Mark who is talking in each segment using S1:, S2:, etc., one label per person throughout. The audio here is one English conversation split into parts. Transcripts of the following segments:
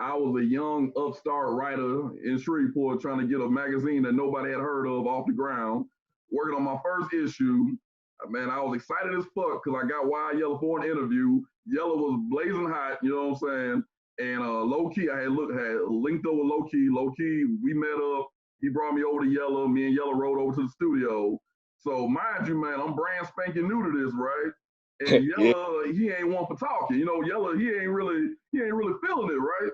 S1: I was a young upstart writer in Shreveport trying to get a magazine that nobody had heard of off the ground, working on my first issue. Man, I was excited as fuck because I got Wild Yella for an interview. Yella was blazing hot, you know what I'm saying? And low key, I had linked over low key. Low key, we met up. He brought me over to Yella. Me and Yella rode over to the studio. So mind you, man, I'm brand spanking new to this, right? And
S2: Yeah.
S1: Yella, he ain't one for talking. You know, Yella, he ain't really feeling it, right?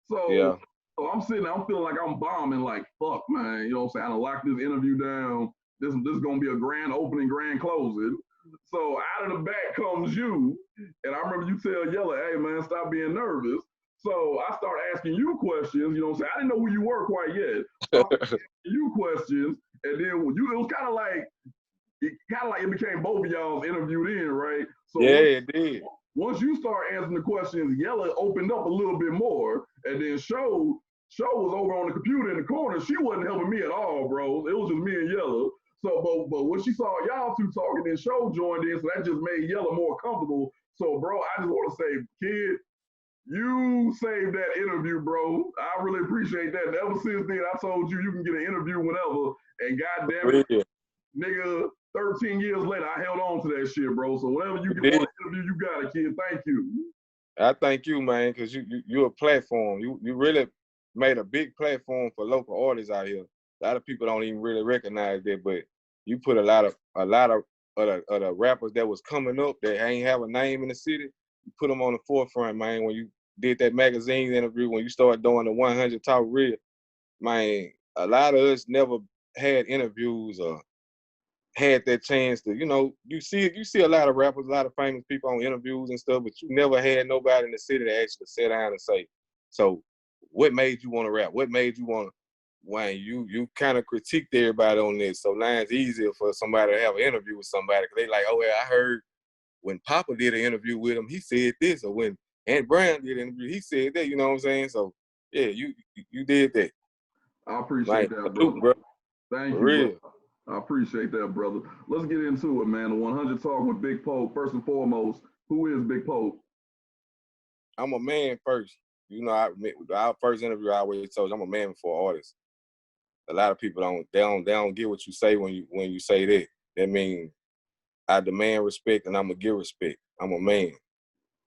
S1: So,
S2: Yeah.
S1: so I'm sitting there, I'm feeling like I'm bombing, like, fuck, man. You know what I'm saying? I done locked this interview down. This is gonna be a grand opening, grand closing. So out of the back comes you. And I remember you tell Yella, hey man, stop being nervous. So I start asking you questions, you know what I'm saying? I didn't know who you were quite yet. So I'm asking you questions, and then it was kind of like it became both of y'all's interviewed in, right? So
S2: Yeah, it did.
S1: once you start answering the questions, Yella opened up a little bit more, and then Show was over on the computer in the corner. She wasn't helping me at all, bro. It was just me and Yella. So, but when she saw y'all two talking, then Show joined in, so that just made Yella more comfortable. So, bro, I just want to say, kid, you saved that interview, bro. I really appreciate that. And ever since then, I told you can get an interview whenever. And goddamn it, nigga, 13 years later, I held on to that shit, bro. So whatever you get on the interview, you got it, kid. Thank you.
S2: I thank you, man, because you're a platform. You really made a big platform for local artists out here. A lot of people don't even really recognize that, but you put a lot of the rappers that was coming up that ain't have a name in the city. You put them on the forefront, man. When you did that magazine interview, when you started doing the 100 Talk Real, man, a lot of us never had interviews or had that chance to, you see a lot of rappers, a lot of famous people on interviews and stuff, but you never had nobody in the city to actually sit down and say, so what made you want to rap? What made you want to, Wayne, you kind of critiqued everybody on this. So now it's easier for somebody to have an interview with somebody because they like, oh, yeah, I heard when Papa did an interview with him, he said this, or when Aunt Brown did an interview, he said that, you know what I'm saying? So, yeah, you did that.
S1: I appreciate that, brother. Thank you,
S2: real.
S1: Bro. I appreciate that, brother. Let's get into it, man. The 100 Talk with Big Polkk. First and foremost, who is Big Polkk?
S2: I'm a man first. Our first interview, I always told you, I'm a man before an artist. A lot of people don't get what you say when you say that. That means I demand respect and I'm gonna give respect. I'm a man,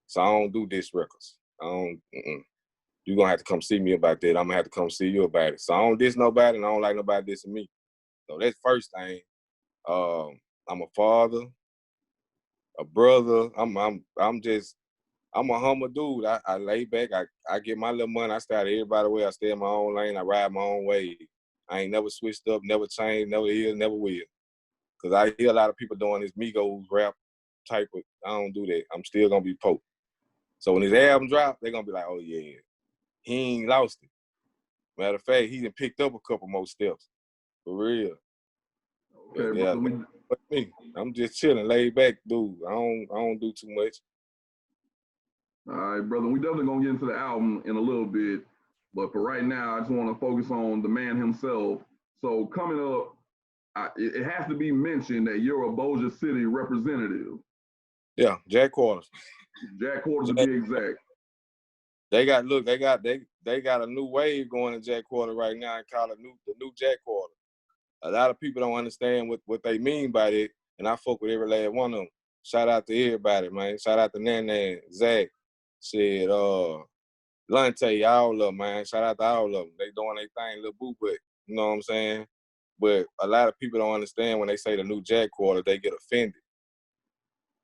S2: so I don't do diss records. I don't. You're gonna have to come see me about that. I'm gonna have to come see you about it. So I don't diss nobody, and I don't like nobody dissing me. So that's first thing. I'm a father, a brother. I'm a humble dude. I lay back. I get my little money. I stay out of everybody's way. I stay in my own lane. I ride my own way. I ain't never switched up, never changed, never is, never will. Because I hear a lot of people doing this Migos rap type of, I don't do that. I'm still going to be Polkk. So when his album drop, they're going to be like, oh, yeah, he ain't lost it. Matter of fact, he done picked up a couple more steps. For real.
S1: Okay,
S2: yeah, me. I'm just chilling, laid back dude. I don't do too much.
S1: All right, brother. We definitely going to get into the album in a little bit. But for right now, I just want to focus on the man himself. So coming up, it has to be mentioned that you're a Bossier City representative.
S2: Yeah, Jack Quarters.
S1: Jack Quarters to be exact.
S2: They got a new wave going in Jack Quarter right now and call it the new Jack Quarter. A lot of people don't understand what they mean by it, and I fuck with every last one of them. Shout out to everybody, man. Shout out to Nan, Zach, said, Lante, all of them, man. Shout out to all of them. They doing their thing, little boo, but you know what I'm saying? But a lot of people don't understand when they say the new Jack Quarter, they get offended.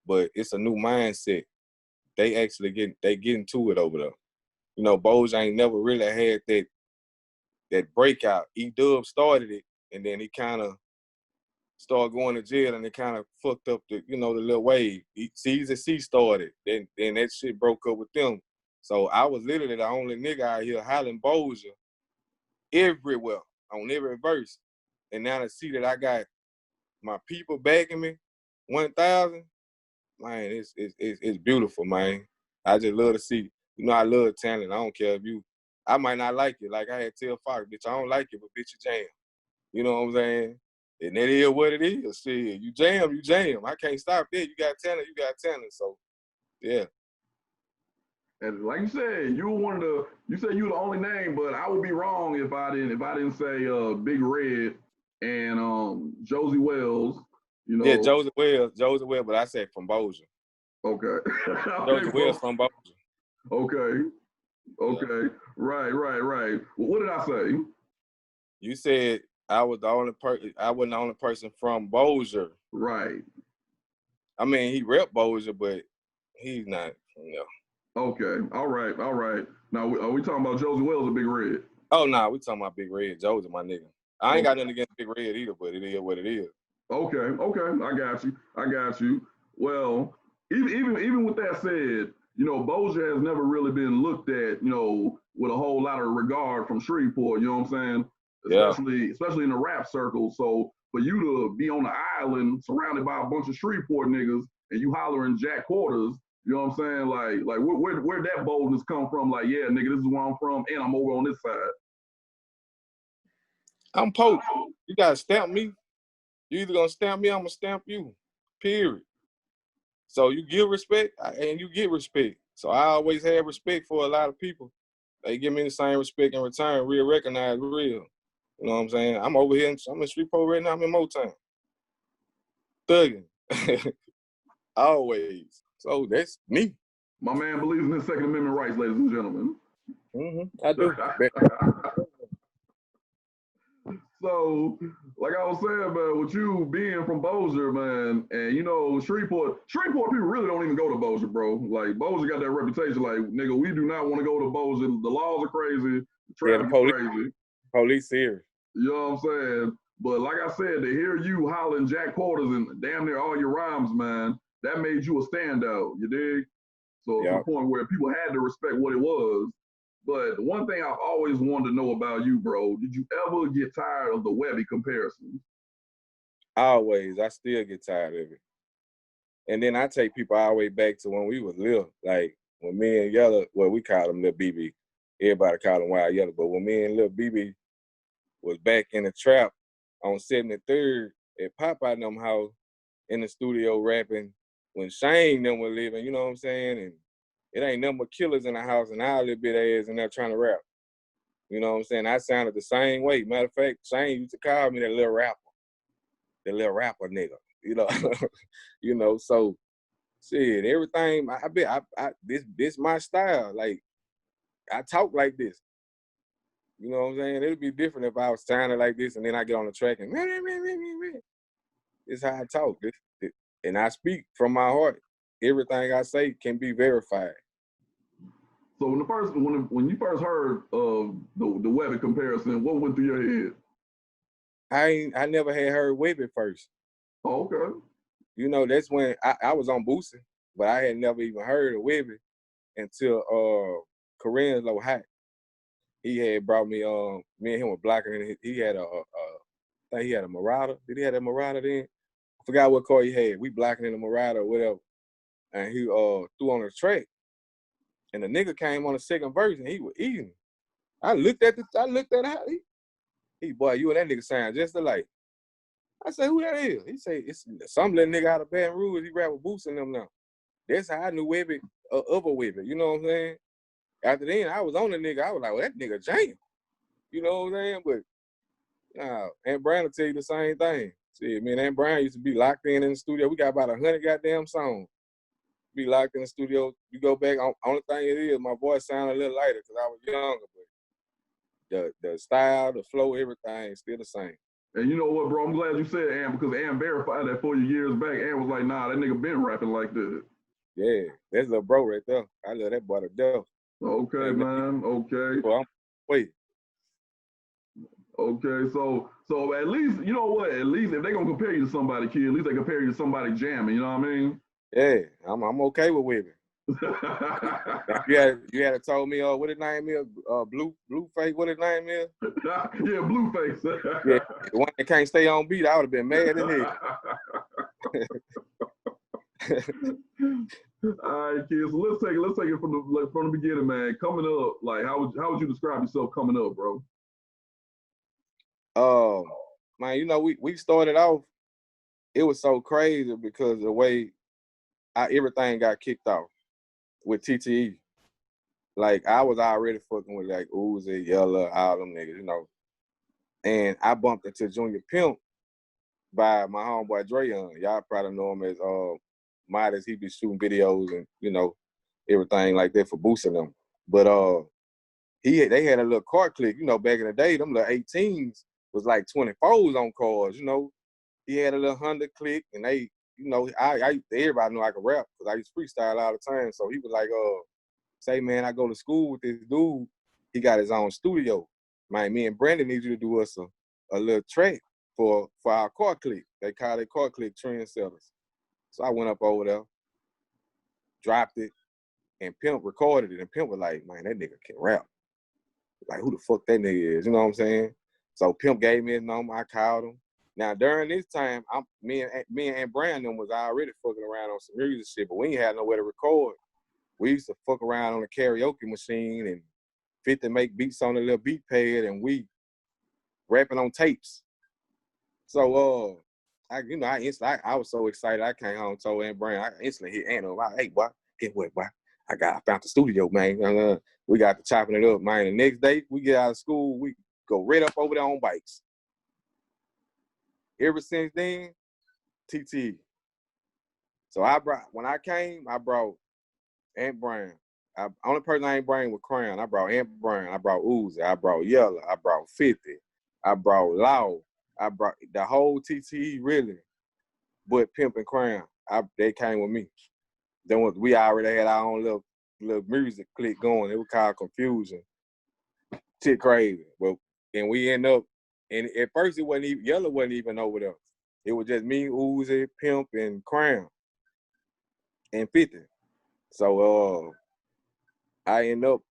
S2: But it's a new mindset. They actually get into it over there. You know, Boj ain't never really had that breakout. E-Dub started it, and then he kind of started going to jail, and it kind of fucked up the little wave. C started, then that shit broke up with them. So I was literally the only nigga out here hollering Bossier everywhere, on every verse. And now to see that I got my people backing me, 1,000, man, it's beautiful, man. I just love to see. I love talent. I don't care if I might not like it. Like I had to tell Fox, bitch, I don't like it, but bitch, you jam. You know what I'm saying? And that is what it is. Shit, you jam, you jam. I can't stop that. You got talent, you got talent. So, yeah.
S1: And like you said, you were one of the. You said you were the only name, but I would be wrong if I didn't say Big Red and Josie Wells. You
S2: Yeah,
S1: know.
S2: Joseph Wells, but I said from Bossier.
S1: Okay. Okay,
S2: Joseph Wells
S1: bro.
S2: from Bossier.
S1: Okay.
S2: Yeah.
S1: Okay. Right. Well, what did I say?
S2: You said I was the only person. I wasn't the only person from Bossier.
S1: Right.
S2: I mean, he rep Bossier, but he's not.
S1: Okay. All right. All right. Now, are we talking about Josie Wells or Big Red?
S2: Oh no, we talking about Big Red. Joseph, my nigga. I ain't
S1: Okay.
S2: got nothing against Big Red either, but it is what it is.
S1: Okay. Okay. I got you. Well, even with that said, you know, Bossier has never really been looked at, you know, with a whole lot of regard from Shreveport. You know what I'm saying?
S2: Yeah.
S1: Especially in the rap circle. So for you to be on the island surrounded by a bunch of Shreveport niggas and you hollering Jack Quarters, you know what I'm saying? Like where that boldness come from? Like, yeah, nigga, this is where I'm from, and I'm over on this side.
S2: I'm Polkk. You gotta stamp me. You either gonna stamp me, I'm gonna stamp you. Period. So you give respect, and you get respect. So I always have respect for a lot of people. They give me the same respect in return. Real recognize real. You know what I'm saying? I'm over here. I'm in Shreveport right now. I'm in Motown. Thugging. Always. So that's me.
S1: My man believes in his Second Amendment rights, ladies and gentlemen.
S2: I do.
S1: So, like I was saying, man, with you being from Bossier, man, and you know, Shreveport people really don't even go to Bossier, bro. Like, Bossier got that reputation, like, nigga, we do not want to go to Bossier. The laws are crazy, the traffic is crazy.
S2: Police here.
S1: You know what I'm saying? But like I said, to hear you hollering Jack Quarters and damn near all your rhymes, man, that made you a standout, you dig? So to the point where people had to respect what it was. But the one thing I've always wanted to know about you, bro, did you ever get tired of the Webby comparisons?
S2: Always. I still get tired of it. And then I take people all the way back to when we was little. Like when me and Yella, well, we called him Lil BB. Everybody called him Wild Yella. But when me and Lil BB was back in the trap on 73rd at Popeye and them house in the studio rapping when Shane them were living, you know what I'm saying? And it ain't nothing but killers in the house and our little bit ass in there trying to rap. You know what I'm saying? I sounded the same way. Matter of fact, Shane used to call me the little rapper nigga. You know, you know. So, shit, everything. This my style. Like, I talk like this. You know what I'm saying? It'd be different if I was sounding like this and then I get on the track and it's how I talk. And I speak from my heart. Everything I say can be verified.
S1: So when you first heard of the Webby comparison, what went through your head?
S2: I never had heard Webby first.
S1: Oh, okay.
S2: You know, that's when I was on Boosier, but I had never even heard of Webby until Korean's Low Hot. He had brought me me and him were blocking, and he had I think he had a Marauder. Did he have a Marauder then? I forgot what car he had. We blocking in the Marauder or whatever. And he threw on the track. And the nigga came on the second verse and he was eating. I looked at how he boy, you and that nigga sound just alike. I said, who that is? He say, it's some little nigga out of Baton Rouge. He rap with Boots and them now. That's how I knew Webby, other Webby. You know what I'm saying? After then, I was on the nigga. I was like, well, that nigga jam. You know what I'm saying? But nah, Aunt Brian will tell you the same thing. See, me and Aunt Brian used to be locked in the studio. We got about 100 goddamn songs. Be locked in the studio. You go back. Only thing it is, my voice sounded a little lighter because I was younger. But the style, the flow, everything is still the same.
S1: And you know what, bro? I'm glad you said Ant because Ant verified that for you years back. Ant was like, nah, that nigga been rapping like this.
S2: Yeah, that's little bro right there. I love that boy to death.
S1: Okay, man. Okay.
S2: Well, wait.
S1: Okay, so at least, you know what? At least if they gonna compare you to somebody, kid, at least they compare you to somebody jamming. You know what I mean?
S2: Yeah, I'm okay with Webby. you had told me what his name is, Blueface. What his name is?
S1: Yeah, Blueface.
S2: Yeah, the one that can't stay on beat. I would have been mad in here.
S1: All right, kids. So let's take it from the beginning, man. Coming up, like how would you describe yourself coming up, bro?
S2: Man, you know we started off. It was so crazy because the way everything got kicked off with TTE. like I was already fucking with like Uzi, Yella, all them niggas, you know. And I bumped into Junior Pimp by my homeboy Dre Young. Y'all probably know him as Midas. He be shooting videos and, you know, everything like that for boosting them. But they had a little car click, you know, back in the day, them little 18s was like 24s on cars, you know. He had a little Honda click and they, you know, everybody knew I could rap because I used to freestyle all the time. So he was like, say, man, I go to school with this dude. He got his own studio. Man, me and Brandon need you to do us a little track for our car click. They call it car click trendsetters. So I went up over there, dropped it, and Pimp recorded it. And Pimp was like, man, that nigga can rap. Like, who the fuck that nigga is? You know what I'm saying? So Pimp gave me his number. I called him. Now, during this time, me and Brandon was already fucking around on some music shit, but we ain't had nowhere to record. We used to fuck around on the karaoke machine and 50 make beats on a little beat pad and we rapping on tapes. So, I was so excited. I came home, told Aunt Brand, I instantly hit Aunt up. Hey, boy, get what, boy? I found the studio, man. We got to chopping it up, man. The next day, we get out of school, we go right up over there on bikes. Ever since then, TT. So when I came, I brought Aunt Brown. Only person I ain't bring was Crown. I brought Aunt Brown. I brought Uzi. I brought Yella. I brought 50. I brought Law. I brought the whole TTE really. But Pimp and Crown, they came with me. Then we already had our own little music click going. It was called Confusion. Shit crazy. And we end up, and at first Yella wasn't even over there. It was just me, Uzi, Pimp, and Crown, and 50. So I end up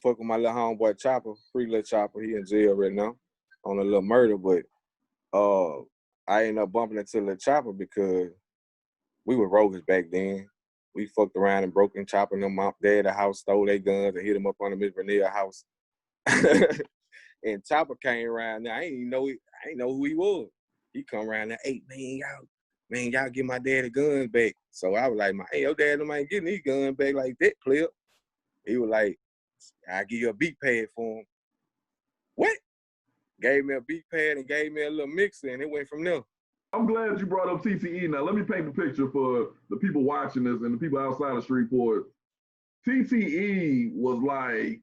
S2: fucking my little homeboy Chopper, free little Chopper. He in jail right now on a little murder, but I ended up bumping into little Chopper because we were rogues back then. We fucked around and broke and chopping them up. They had a house, stole their guns, and hit them up on the Miss Vanilla house. And Chopper came around there. I ain't know who he was. He come around there, hey, y'all get my daddy guns back. So I was like, hey, your dad ain't getting these guns back like that, clip. He was like, I'll give you a beat pad for him. What? Gave me a beat pad and gave me a little mixer, and it went from there.
S1: I'm glad you brought up TTE. Now, let me paint the picture for the people watching this and the people outside of Shreveport. TTE was like,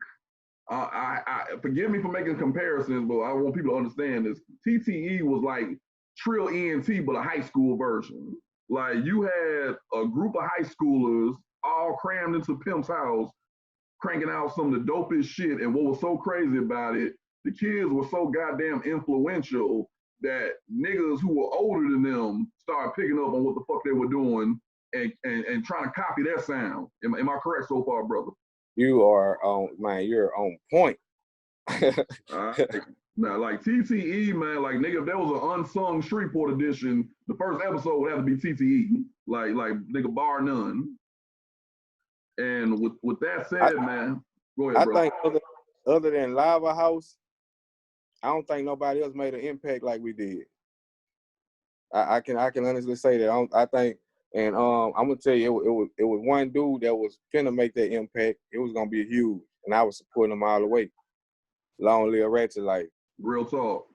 S1: I forgive me for making comparisons, but I want people to understand this. TTE was like Trill ENT, but a high school version. Like, you had a group of high schoolers all crammed into Pimp's house, cranking out some of the dopest shit. And what was so crazy about it, the kids were so goddamn influential that niggas who were older than them started picking up on what the fuck they were doing and trying to copy that sound. Am I correct so far, brother?
S2: You are you're on point.
S1: Now, like TTE, man, like nigga, if there was an unsung Shreveport edition, the first episode would have to be TTE. Like nigga, bar none. And with that said, man, go ahead, bro.
S2: I think other than Lava House, I don't think nobody else made an impact like we did. I can honestly say that. I think, and I'm gonna tell you, it was one dude that was finna make that impact. It was gonna be huge, and I was supporting him all the way. Long live Ratchet, like
S1: real talk.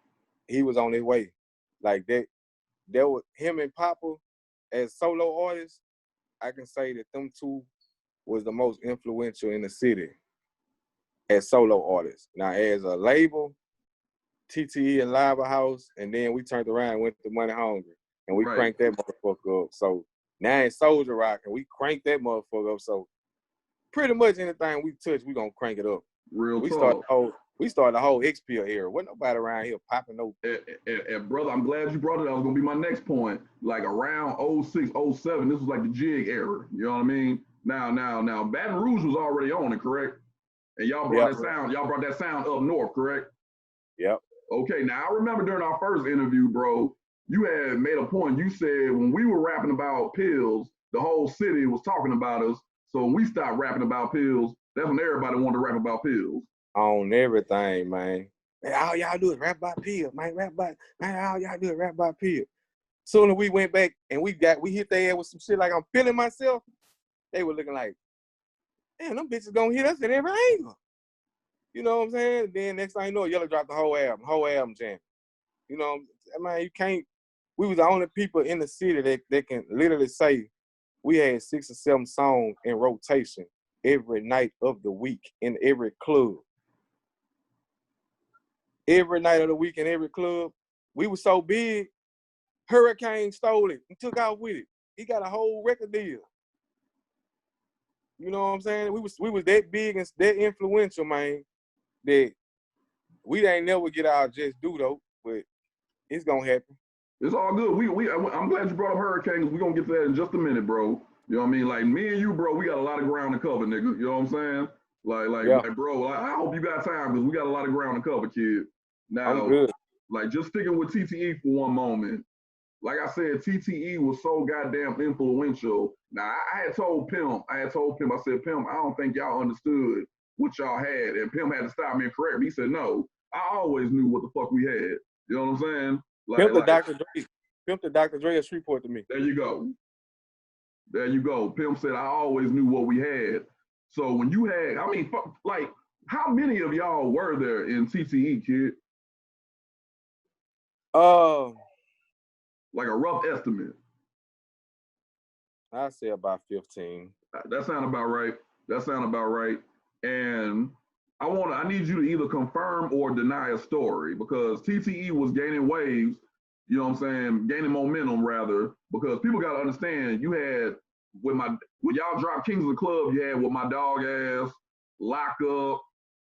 S2: He was on his way, like that. There was him and Papa as solo artists. I can say that them two was the most influential in the city as solo artists. Now, as a label, TTE and Lava House, and then we turned around and went to Money Hungry, and we cranked that motherfucker up. So now in SouljaRock, and we cranked that motherfucker up. So pretty much anything we touch, we gonna crank it up.
S1: Real talk.
S2: We started the whole XP era. Wasn't nobody around here popping no.
S1: And brother, I'm glad you brought it. That was gonna be my next point. Like around 06, 07, this was like the jig era. You know what I mean? Now, Baton Rouge was already on it, correct? And y'all brought that sound. Y'all brought that sound up north, correct?
S2: Yep.
S1: Okay. Now I remember during our first interview, bro, you had made a point. You said when we were rapping about pills, the whole city was talking about us. So when we stopped rapping about pills, that's when everybody wanted to rap about pills.
S2: On everything, man. All y'all do is rap about pills, man. All y'all do is rap about pills. Soon as we went back and we hit their head with some shit like I'm feeling myself, they were looking like, man, them bitches gonna hit us at every angle. You know what I'm saying? Then next thing you know, Yella dropped the whole album jam. You know, I mean, you can't. We was the only people in the city that can literally say we had 6 or 7 songs in rotation every night of the week in every club. Every night of the week in every club. We were so big, Hurricane stole it and took off with it. He got a whole record deal. You know what I'm saying? We was that big and that influential, man, that we ain't never get our just due though, but it's gonna happen.
S1: It's all good. I'm glad you brought up Hurricane. We're gonna get to that in just a minute, bro. You know what I mean? Like me and you, bro, we got a lot of ground to cover, nigga. You know what I'm saying? Like, bro, like, I hope you got time because we got a lot of ground to cover, kid. Now,
S2: I'm good.
S1: Like, just sticking with TTE for one moment. Like I said, TTE was so goddamn influential. Now, I told Pimp, I said, Pimp, I don't think y'all understood what y'all had. And Pimp had to stop me and correct me. He said, no, I always knew what the fuck we had. You know what I'm saying?
S2: Pimp the Dr. Dre of Shreveport to me.
S1: There you go. Pimp said, I always knew what we had. So when you had, I mean, like, how many of y'all were there in TTE, kid? Like a rough estimate.
S2: I'd say about 15.
S1: That sounds about right. And I need you to either confirm or deny a story because TTE was gaining waves, you know what I'm saying, gaining momentum rather, because people gotta understand you had when y'all dropped Kings of the Club, you had with my dog ass, Lock Up,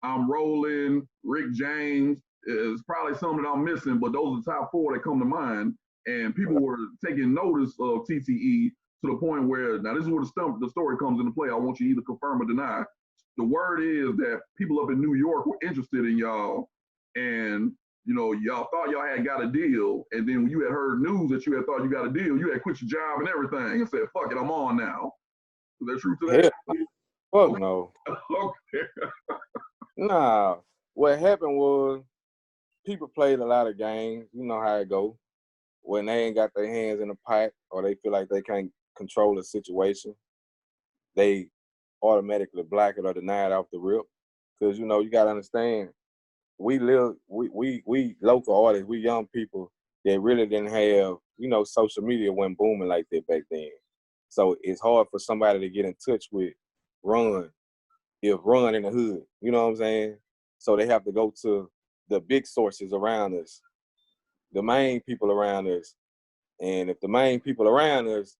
S1: I'm Rolling, Rick James. It's probably some that I'm missing, but those are the top 4 that come to mind. And people were taking notice of TTE to the point where, now this is where the story comes into play. I want you to either confirm or deny. The word is that people up in New York were interested in y'all, and you know, y'all thought y'all had got a deal, and then when you had heard news that you had thought you got a deal, you had quit your job and everything and said, fuck it, I'm on now. Is there truth to that?
S2: Fuck no.
S1: Okay.
S2: Nah, what happened was people played a lot of games. You know how it go. When they ain't got their hands in the pot or they feel like they can't control the situation, they automatically block it or deny it off the rip. Because, you know, you got to understand, we local artists, we young people that really didn't have, you know, social media wasn't booming like that back then. So it's hard for somebody to get in touch with Run in the hood, you know what I'm saying? So they have to go to the big sources around us, the main people around us. And if the main people around us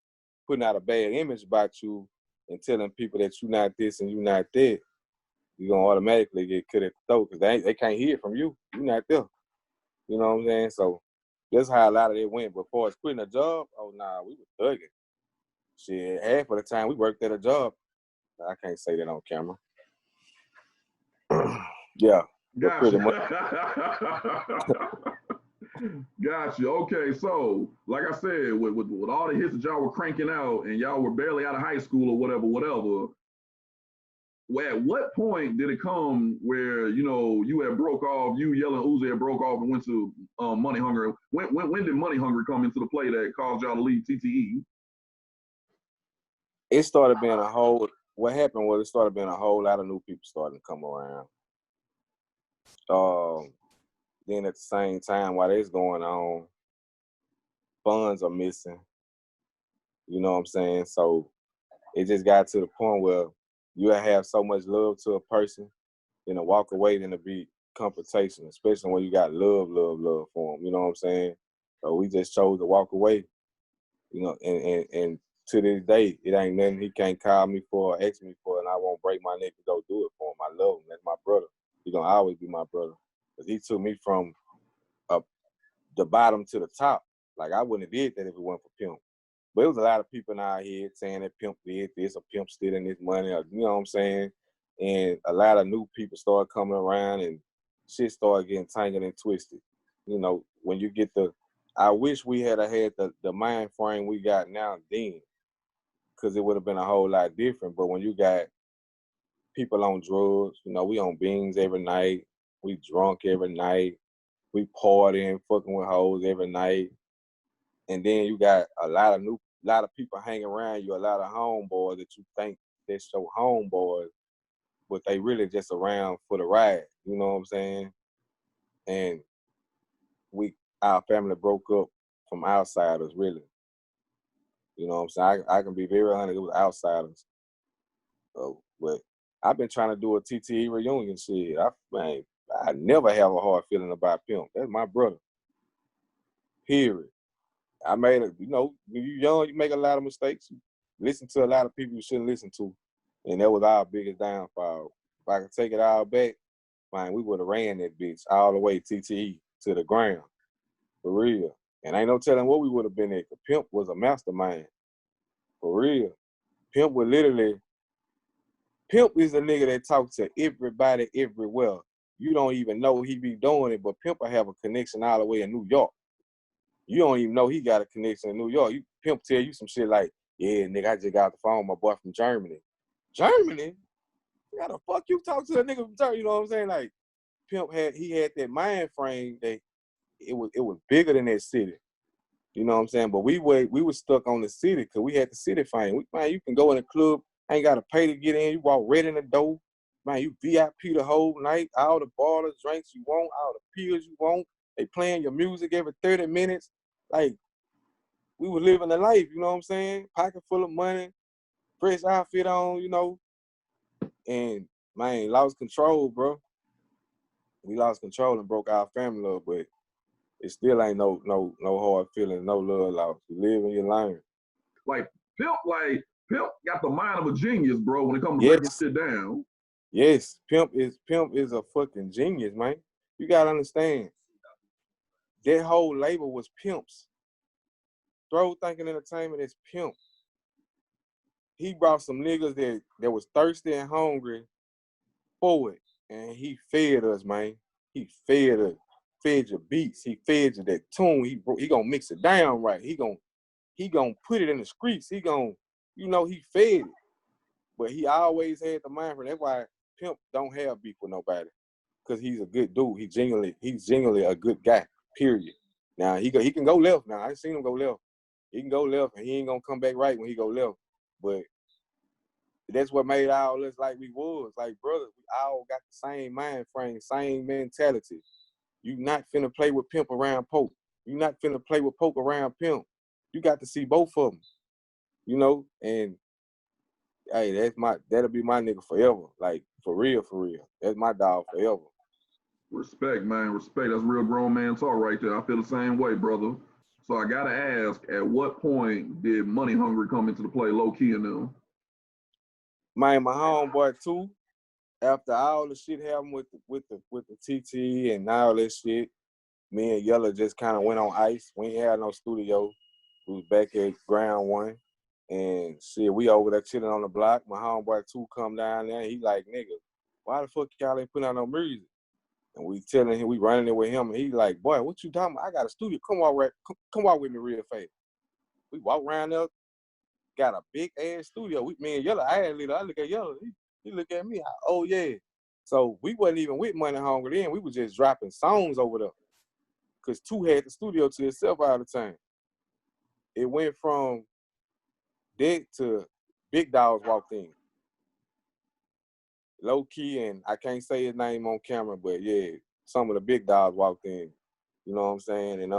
S2: putting out a bad image about you and telling people that you're not this and you're not that, you're going to automatically get cut at the throat because they can't hear from you. You're not there. You know what I'm saying? So that's how a lot of it went. Before it's quitting a job, oh, nah, we were thugging. Shit, half of the time we worked at a job. I can't say that on camera. Yeah.
S1: Gotcha.
S2: Pretty much.
S1: Gotcha. Okay, so like I said, with all the hits that y'all were cranking out and y'all were barely out of high school or whatever, at what point did it come where, you know, you had broke off, you Yella and Uzi had broke off and went to Money Hungry? When did Money Hungry come into the play that caused y'all to leave TTE?
S2: It started being what happened was it started being a whole lot of new people starting to come around. Then at the same time, while that's going on, funds are missing. You know what I'm saying? So it just got to the point where you have so much love to a person, then to walk away, then to be confrontation, especially when you got love for them. You know what I'm saying? So we just chose to walk away. You know, and to this day, it ain't nothing he can't call me for or ask me for, and I won't break my neck to go do it for him. I love him. That's my brother. He's gonna always be my brother. Because he took me from the bottom to the top. Like, I wouldn't have did that if it weren't for Pimp. But it was a lot of people in our head saying that Pimp did this or Pimp stealing this money, or, you know what I'm saying? And a lot of new people started coming around and shit started getting tangled and twisted. You know, when you get I wish we had the mind frame we got now then, because it would have been a whole lot different. But when you got people on drugs, you know, we on beans every night, we drunk every night, we partying, fucking with hoes every night. And then you got a lot of people hanging around you, a lot of homeboys that you think that's your homeboys, but they really just around for the ride. You know what I'm saying? And our family broke up from outsiders, really. You know what I'm saying? I can be very honest, it was outsiders. But I've been trying to do a TTE reunion shit. I never have a hard feeling about Pimp. That's my brother. Period. I made it, you know, when you're young, you make a lot of mistakes. You listen to a lot of people you shouldn't listen to. And that was our biggest downfall. If I could take it all back, man, we would have ran that bitch all the way TTE to the ground. For real. And ain't no telling what we would have been at. Pimp was a mastermind. For real. Pimp is the nigga that talks to everybody everywhere. You don't even know he be doing it, but Pimp will have a connection all the way in New York. You don't even know he got a connection in New York. Pimp tell you some shit like, yeah, nigga, I just got the phone with my boy from Germany. Germany? How the fuck you talk to a nigga from Germany? You know what I'm saying? Like, Pimp had that mind frame that it was bigger than that city. You know what I'm saying? But we were stuck on the city because we had the city fame. Man, you can go in the club, ain't got to pay to get in. You walk right in the door. Man, you VIP the whole night. All the bottles, drinks you want, all the pills you want. They playing your music every 30 minutes. Like, we were living the life, you know what I'm saying? Pocket full of money, fresh outfit on, you know. And, man, lost control, bro. We lost control and broke our family up, but it still ain't no hard feeling, no love lost. You live and you learn.
S1: Like Pimp got the mind of a genius, bro, when it comes to breaking shit down.
S2: Yes, Pimp is a fucking genius, man. You gotta understand. That whole label was Pimp's. Thow'd Thankin Entertainment is Pimp. He brought some niggas that was thirsty and hungry for it. And he fed us, man. He fed us. Fed your beats. He fed you that tune. He gonna mix it down right. He gonna put it in the streets. He gonna, you know, he fed it. But he always had the mind for it. That's why Pimp don't have beef with nobody. Because he's a good dude. He's genuinely a good guy, period. Now, he can go left now. I seen him go left. He can go left, and he ain't going to come back right when he go left. But that's what made all us like we was. Like, brothers, we all got the same mind frame, same mentality. You not finna play with Pimp around Polkk. You not finna play with Polkk around Pimp. You got to see both of them, you know? And, hey, that'll be my nigga forever. Like, for real, for real. That's my dog forever.
S1: Respect, man. Respect. That's real grown man talk right there. I feel the same way, brother. So I gotta ask, at what point did Money Hungry come into the play, low key and them?
S2: Man, my homeboy too. After all the shit happened with the TT and all that shit, me and Yella just kind of went on ice. We ain't had no studio. We was back at ground one. And shit, we over there chilling on the block. My homeboy too come down there. He like, nigga, why the fuck y'all ain't putting out no music? And we telling him, we running it with him. And he like, boy, what you talking about? I got a studio. Come walk with me real fast. We walk around there, got a big ass studio. Me and Yella, I look at Yella. He look at me. Oh yeah. So we wasn't even with Money Hungry then. We was just dropping songs over there. Cause Two had the studio to itself all the time. It went from that to Big Dogs walked in. Low key, and I can't say his name on camera, but yeah, some of the big dogs walked in. You know what I'm saying? And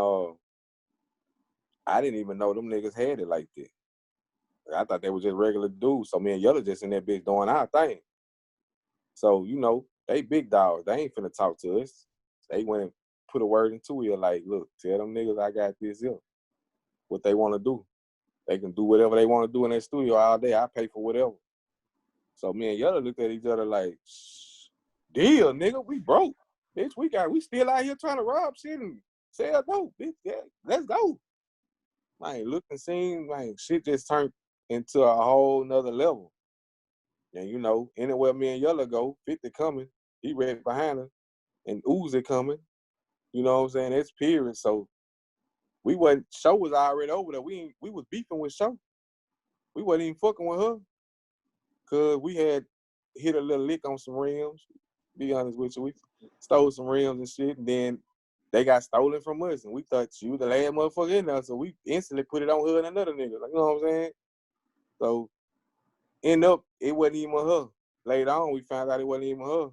S2: I didn't even know them niggas had it like that. I thought they were just regular dudes. So me and Yella just in that bitch doing our thing. So, you know, they big dogs. They ain't finna talk to us. They went and put a word into it like, look, tell them niggas I got this here. What they want to do. They can do whatever they want to do in their studio all day. I pay for whatever. So me and Yella looked at each other like, deal, nigga, we broke. Bitch, we still out here trying to rob shit and sell dope. Bitch, yeah, let's go. Man, look and seen, man, shit just turned into a whole nother level. And you know, anywhere me and Yella go, 50 coming, he right behind her, and Uzi coming. You know what I'm saying? It's period. So Show was already over there. We was beefing with Show. We wasn't even fucking with her. Cause we had hit a little lick on some rims. Be honest with you, we stole some rims and shit, and then they got stolen from us, and we thought she was the last motherfucker in there, so we instantly put it on her and another nigga. Like, you know what I'm saying? So end up, it wasn't even her. later on, we found out it wasn't even her.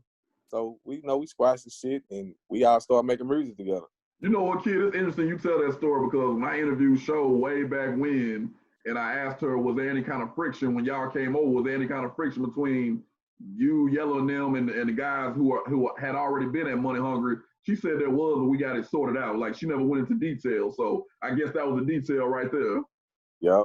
S2: So we squashed the shit, and we all started making music together.
S1: You know what, kid? It's interesting you tell that story because my interview showed way back when, and I asked her, was there any kind of friction when y'all came over? Was there any kind of friction between you, Yella, and them, and the guys who had already been at Money Hungry? She said there was, but we got it sorted out. Like, she never went into detail. So I guess that was a detail right there.
S2: Yep.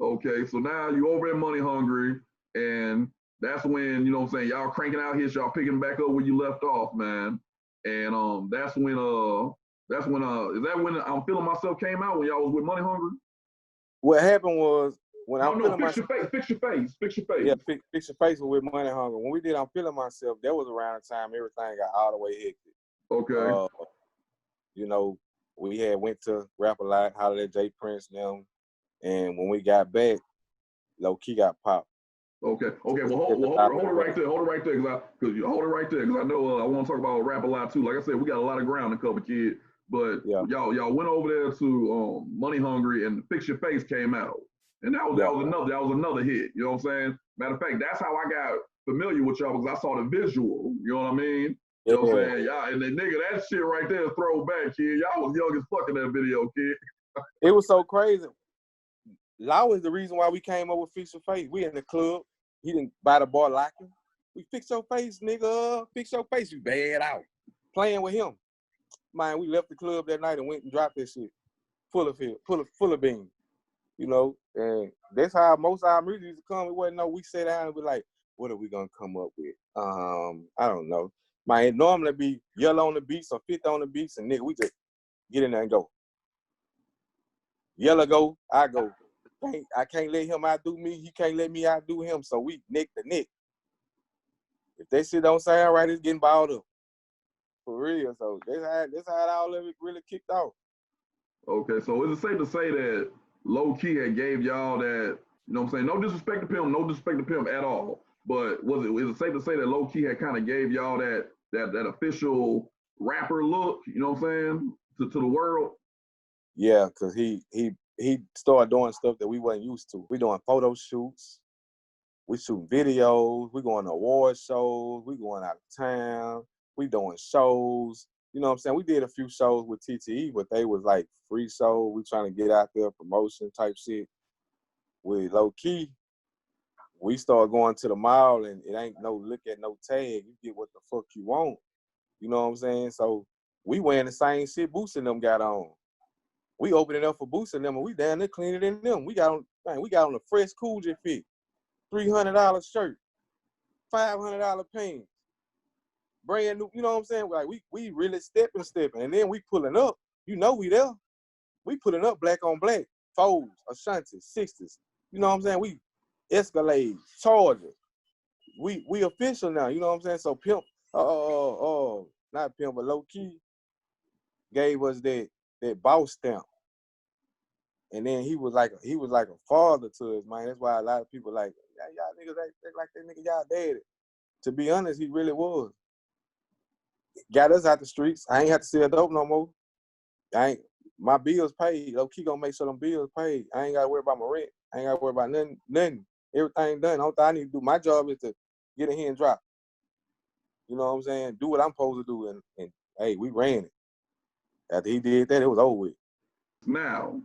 S1: Okay, so now you over at Money Hungry, and that's when, you know what I'm saying, y'all cranking out hits, y'all picking back up where you left off, man. And that's when is that when I'm Feeling Myself came out, when y'all was with Money Hungry?
S2: What happened was when I'm feeling
S1: fix your face.
S2: Yeah, fix your face with Money Hungry. When we did I'm Feeling Myself, that was around the time everything got all the way hectic.
S1: Okay.
S2: You know, we had went to Rap a Lot, hollered at J Prince and them, and when we got back, low key got popped.
S1: Okay. Well, hold it right there. Hold it right there, because I know I want to talk about Rap a Lot too. Like I said, we got a lot of ground to cover, kid. But y'all went over there to Money Hungry, and Fix Your Face came out, and that was another hit. You know what I'm saying? Matter of fact, that's how I got familiar with y'all, because I saw the visual. You know what I mean? You know what I'm saying? Y'all, and the nigga, that shit right there, throwback, kid. Y'all was young as fuck in that video, kid.
S2: It was so crazy. Law is the reason why we came over with Fix Your Face. We in the club. He didn't buy the bar locking. We fix your face, nigga. Fix your face. You bad out. Playing with him. Man, we left the club that night and went and dropped that shit. Full of beans. You know, and that's how most of our music used to come. It wasn't we sit down and be like, what are we gonna come up with? I don't know. Man, it normally be Yella on the beats or 50 on the beats, and nigga, we just get in there and go. Yella go, I go. I can't let him outdo me. He can't let me outdo him. So we neck to neck. If that shit don't sound right, it's getting balled up. For real. So that's how all of it really kicked off.
S1: Okay, so is it safe to say that low key had gave y'all that, you know what I'm saying? No disrespect to Pimp at all. But is it safe to say that low key had kind of gave y'all that official rapper look, you know what I'm saying, to the world?
S2: Yeah, because he started doing stuff that we wasn't used to. We doing photo shoots, we shooting videos, we going to award shows, we going out of town, we doing shows. You know what I'm saying? We did a few shows with TTE, but they was like free shows. We trying to get out there, promotion type shit. With low key, we start going to the mall and it ain't no look at no tag. You get what the fuck you want. You know what I'm saying? So we wearing the same shit Boosie and them got on. We opened it up for Boosie and them, and we down there cleaning it in them. We got on a fresh Coolja fit, $300 shirt, $500 pants, brand new. You know what I'm saying? Like we really stepping, and then we pulling up. You know we there. We pulling up black on black, Foes, Ashantis, 60s. You know what I'm saying? We Escalade, Charger. We official now. You know what I'm saying? So Pimp, not Pimp, but low key gave us that boss stamp. And then he was like a father to us, man. That's why a lot of people like, y'all niggas act like that nigga y'all daddy. To be honest, he really was. Got us out the streets. I ain't have to sell dope no more. My bills paid. Low key gonna make sure them bills paid. I ain't gotta worry about my rent. I ain't gotta worry about nothing. Everything done. All I need to do, my job is to get in here and drop. You know what I'm saying? Do what I'm supposed to do. And hey, we ran it. After he did that, it was over with.
S1: Now,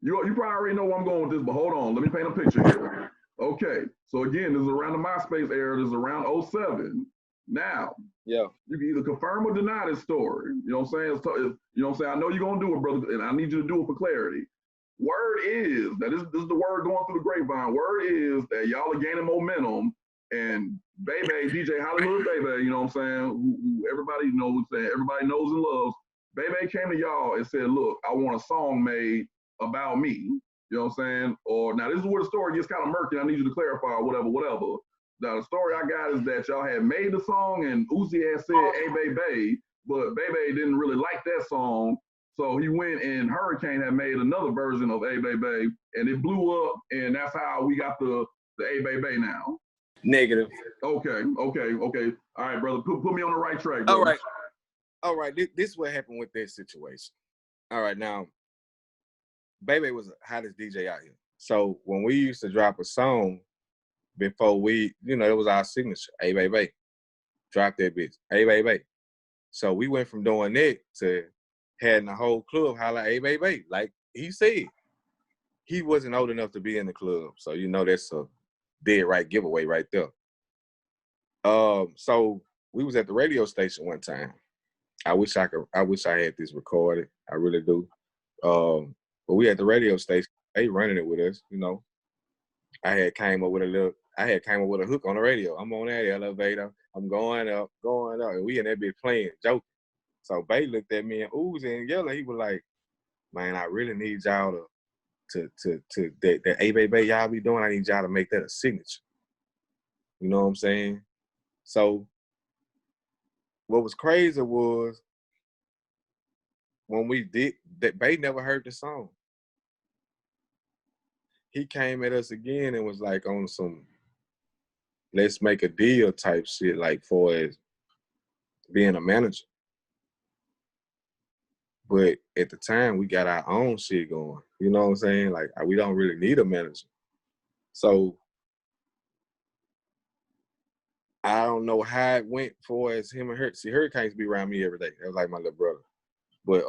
S1: you probably already know where I'm going with this, but hold on. Let me paint a picture here. Okay. So again, this is around the MySpace era. This is around 07. Now, you can either confirm or deny this story. You know what I'm saying? You know what I'm saying? I know you're going to do it, brother, and I need you to do it for clarity. Word is that this is the word going through the grapevine. Word is that y'all are gaining momentum, and Bebe, DJ Hollywood Bebe, you know what I'm saying? Who everybody knows, everybody knows and loves. Bebe came to y'all and said, look, I want a song made about me. You know what I'm saying? Or now this is where the story gets kind of murky. I need you to clarify or whatever. Now the story I got is that y'all had made the song and Uzi had said, hey, Bebe, but Bebe didn't really like that song. So he went and Hurricane had made another version of Hey Bebe, and it blew up, and that's how we got the Hey Bebe now.
S2: Negative.
S1: Okay. All right, brother, put me on the right track, bro.
S2: All right. This is what happened with that situation. All right, now, Bebe was the hottest DJ out here. So when we used to drop a song, before we, you know, it was our signature. Hey, baby, drop that bitch. Hey, baby. So we went from doing that to having the whole club holler, hey, baby. Like he said, he wasn't old enough to be in the club. So, you know, that's a dead right giveaway right there. So we was at the radio station one time. I wish I had this recorded. I really do. But we at the radio station. They running it with us, you know. I had came up with a hook on the radio. I'm on that elevator. I'm going up. And we in that bitch playing, joking. So Bay looked at me and Uzi and Yella. He was like, man, I really need y'all to that hey baby y'all be doing. I need y'all to make that a signature. You know what I'm saying? So what was crazy was when we did that, Bay never heard the song. He came at us again and was like on some let's make a deal type shit, like for as being a manager. But at the time, we got our own shit going. You know what I'm saying? Like, we don't really need a manager. So I don't know how it went for as him and her. See, Hurricanes be around me every day. That was like my little brother. But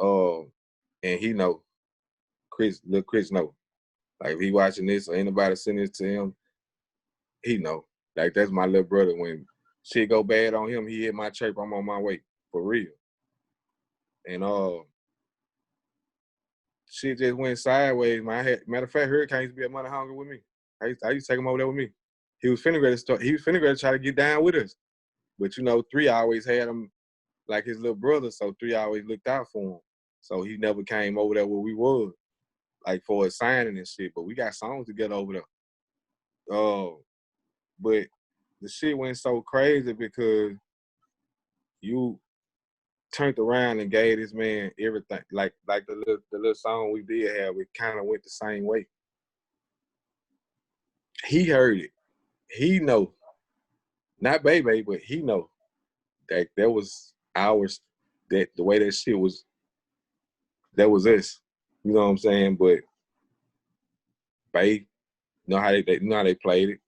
S2: and he know, little Chris know. Like if he watching this or anybody sending this to him, he know. Like that's my little brother. When shit go bad on him, he hit my chirp, I'm on my way. For real. And shit just went sideways, man. Matter of fact, Hurricane used to be at Money Hunger with me. I used to take him over there with me. He was finna to try to get down with us. But you know, 3 always had him like his little brother, so 3 always looked out for him. So he never came over there where we was, like for a signing and shit. But we got songs together over there. But the shit went so crazy because you turned around and gave this man everything. Like the little song we did have, it kind of went the same way. He heard it. He know. Not baby, but he know that there was ours, that the way that shit was, that was us. You know what I'm saying? But Bay, know how they played it.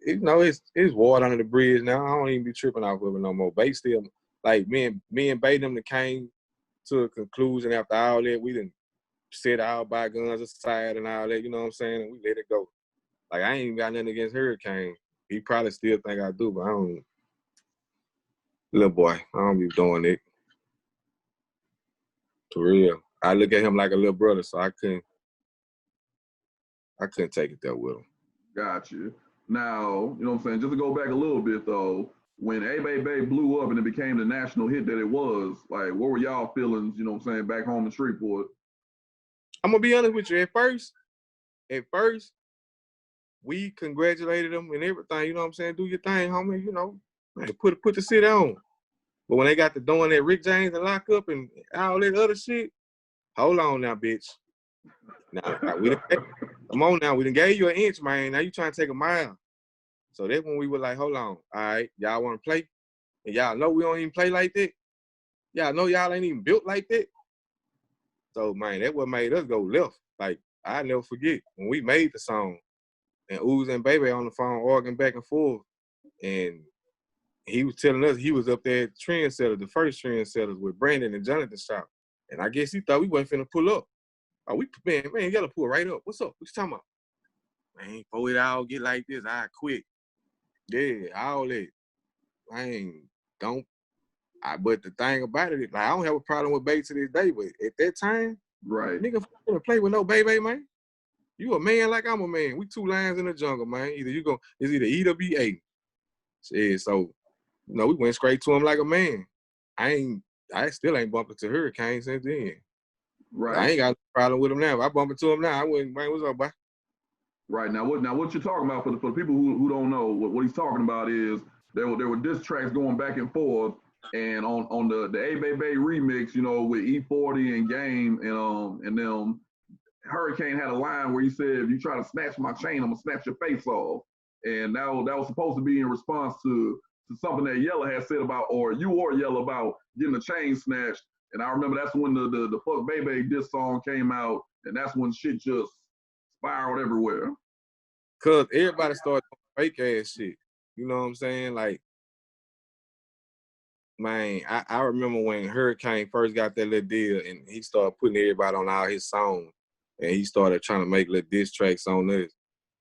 S2: You know, it's water under the bridge now. I don't even be tripping off of it no more. Bay still, like me and Bay them that came to a conclusion after all that. We didn't set our bygones aside and all that. You know what I'm saying? And we let it go. Like I ain't even got nothing against Hurricane. He probably still think I do, but I don't. Little boy, I don't be doing it. For real. I look at him like a little brother, so I couldn't take it there with him.
S1: Got you. Now, you know what I'm saying? Just to go back a little bit though, when A Bay Bay blew up and it became the national hit that it was, like what were y'all feelings, you know what I'm saying, back home in Shreveport?
S2: I'm gonna be honest with you. At first, we congratulated them and everything, you know what I'm saying? Do your thing, homie, you know. Man, put the shit on. But when they got to doing that Rick James and lock up and all that other shit, hold on now, bitch. Now come on now, we done gave you an inch, man. Now you trying to take a mile. So that's when we were like, hold on, all right, y'all want to play? And y'all know we don't even play like that? Y'all know y'all ain't even built like that? So, man, that's what made us go left. Like, I never forget when we made the song and Uzi and Baby on the phone arguing back and forth. And he was telling us he was up there at Trendsetters, the first Trendsetters with Brandon and Jonathan shop. And I guess he thought we wasn't finna pull up. Oh, man, you gotta pull right up. What's up? What you talking about? Man, before it all get like this, I quit. Yeah, all that. Man, but the thing about it, like, I don't have a problem with Baby to this day, but at that time,
S1: right,
S2: nigga finna play with no Baby, man. You a man like I'm a man. We 2 lions in the jungle, man. It's either E or be A. Yeah, so, you know, we went straight to him like a man. I still ain't bumped into Hurricane since then.
S1: Right.
S2: I ain't got no problem with him now. If I bump into him now, I wouldn't, man, what's up, boy?
S1: Right. Now what you're talking about, for the people who don't know, what he's talking about is there were diss tracks going back and forth, and on the A Bay Bay remix, you know, with E40 and Game and them, Hurricane had a line where he said, if you try to snatch my chain, I'm gonna snatch your face off. And that was supposed to be in response to something that Yella had said about, or Yella, about getting the chain snatched. And I remember that's when the Fuck Baby diss song came out, and that's when shit just spiraled everywhere.
S2: Cause everybody started fake ass shit. You know what I'm saying? Like, man, I remember when Hurricane first got that little deal and he started putting everybody on all his songs and he started trying to make little diss tracks on this.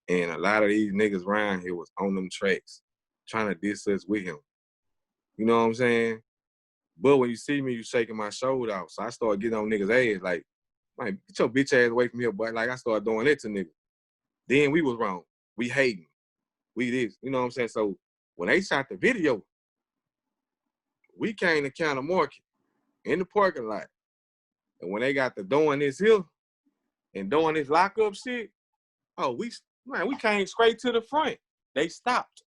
S2: And a lot of these niggas around here was on them tracks trying to diss us with him. You know what I'm saying? But when you see me, you shaking my shoulder out. So I started getting on niggas' ass like, man, get your bitch ass away from here, boy. Like I started doing that to niggas. Then we was wrong. We hating. We this. You know what I'm saying? So when they shot the video, we came to Counter Market in the parking lot. And when they got to doing this here and doing this lockup shit, oh, we came straight to the front. They stopped.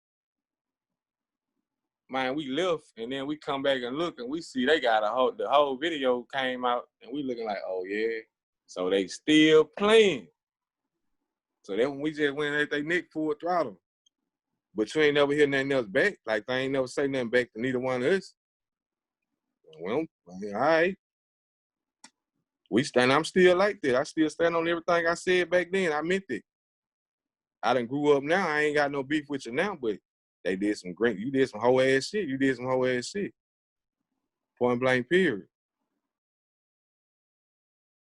S2: Man, we left, and then we come back and look, and we see they got the whole video came out, and we looking like, oh, yeah. So they still playing. So then when we just went at their neck full throttle. But you ain't never hear nothing else back. Like, they ain't never say nothing back to neither one of us. Well, all right. I'm still like that. I still stand on everything I said back then. I meant it. I done grew up now. I ain't got no beef with you now, but they did some great. You did some whole ass shit. You did some whole ass shit. Point blank, period.